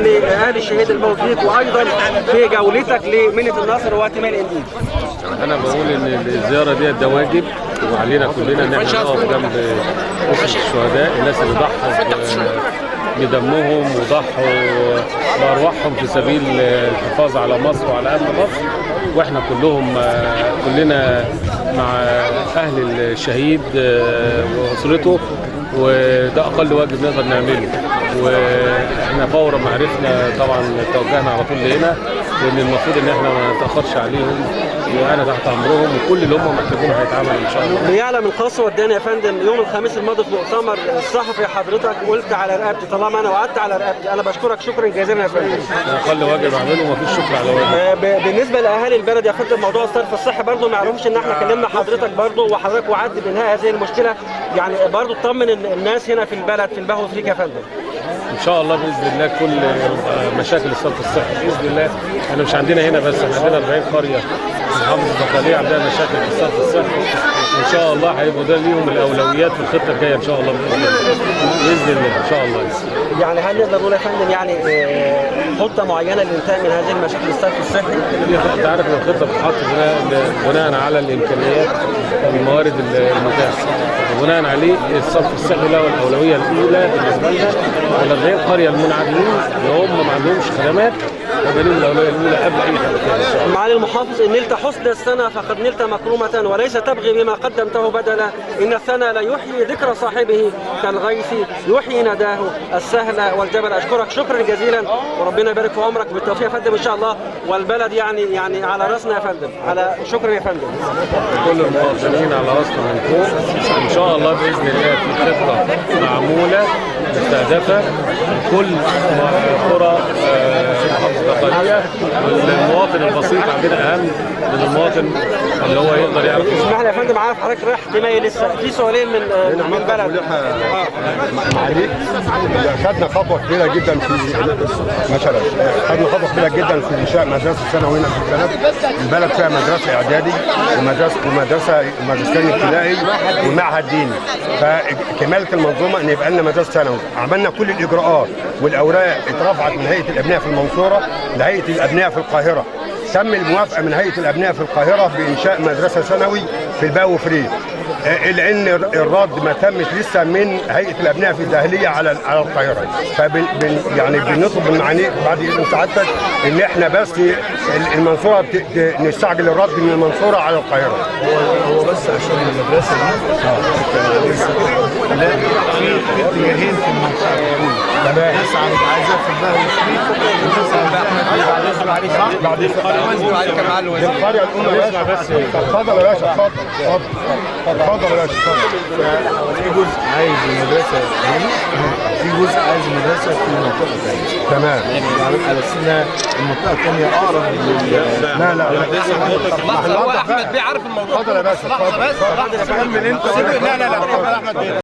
لاهالي الشهيد الموجود وايضا في جولتك لمنيا النصر وتمال انديب؟ انا بقول ان الزياره دي واجب وعلينا كلنا ان احنا نقف جنب اسر الشهداء، الناس اللي ضحوا بدمهم وضحوا بارواحهم في سبيل الحفاظ على مصر وعلى امن مصر، واحنا كلنا مع اهل الشهيد واسرته، وده اقل واجب نقدر نعمله. واحنا فور ما عرفنا طبعا توجهنا على طول لهنا، لان المفروض ان احنا ما نتاخرش عليهم، وانا تحت امرهم، وكل اللي هم محتاجينه هيتعمل ان شاء الله. بيعلم القصر والداني يا فندم، يوم الخميس الماضي في مؤتمر الصحفي حضرتك قلت على رقبتي طالما انا وعدت على رقبتي. انا بشكرك شكرا جزيلا يا فندم. اقل واجب اعمله ومفيش شكر على واجب. بالنسبه لاهالي البلد يا فندم، موضوع الصرف الصحي برضه ما يعرفوش ان احنا كلمنا حضرتك برضه، وحضرتك وعدت بانهاء هذه المشكله، يعني برضه تطمن الناس هنا في البلد في البهو افريقيا يا فندم. ان شاء الله باذن الله كل مشاكل الصرف الصحي باذن الله، احنا مش عندنا هنا بس، احنا عندنا 40 قريه في محافظه الدقهليه عندنا مشاكل في الصرف الصحي، ان شاء الله هيبقوا ده ليهم الاولويات في الخطه الجايه ان شاء الله باذن الله ان شاء الله. يعني هل نقدر نقول يا فندم يعني خطه معينه للانتهاء من هذه المشاكل الصرف الصحي؟ انت عارف ان الخطه بتتحط بناء على الامكانيات والموارد المتاحه، وبناء عليه الصرف الصحي له الاولويه الاولى بالنسبه لنا، ولا القريه المنعدمين اللي هم ما عندهمش خدمات هيبقى لهم الاولويه الاولى قبل اي حاجه ثانيه. معالي المحافظ، ان نلت حسن السنه فقد نلت مكرومه، وليس تبغي بما قدمته بدلا، ان الثنى لا يحيي ذكر صاحبه كالغيث يحيي نداه السهل والجبل. اشكرك شكرا جزيلا، وربنا يبارك في عمرك بالتوفيق يا فندم ان شاء الله، والبلد يعني على راسنا يا فندم. على شكرا يا فندم. كل المواطنين على راسنا من فوق ان شاء الله باذن الله، في خطه معموله مستهدفه كل قرى محافظه الدقهليه، والمواطن البسيط عندنا اهم من المواطن اللي هو يقدر يعرف. اسمح لي يا فندم، عارف حضرتك رايح تميل لسه في سؤالين من البلد. عليك خدنا خطوه كبيره جدا في مثلا، خدنا خطوه كبيره جدا في انشاء مدرسه ثانوي هنا في البلد. البلد فيها مدرسه اعدادي ومدرستين ابتدائي ومعهد ديني، فكماله المنظومه ان يبقى لنا مدرسه ثانوي. عملنا كل الاجراءات والاوراق اترفعت من هيئه الابناء في المنصوره لهيئه الابناء في القاهره. تم الموافقه من هيئه الابناء في القاهره بانشاء مدرسه ثانوي في البهو فري، لان الرد ما تمش لسه من هيئه الابناء في الدقهليه على القاهره. يعني بنطلب من معاليك بعد اذن سعادتك ان احنا بس المنصوره نستعجل الرد من المنصوره على القاهره. هو بس عشان المدرسه دي لا في اتجاهين في المنطقه الاولى، ناس عايزاه في البهو فري، وناس عايزاه بعد القريه الاولى. بس اتفضل يا باشا، اتفضل يا باشا. في جزء عايز المدرسه هنا، في جزء عايز المدرسه في المنطقه الثانيه. تمام. يعني على اساس المنطقه الثانيه اقرب لا هو احمد بيه عارف الموضوع. اتفضل يا باشا، اتفضل. كمل انت. لا احمد بيه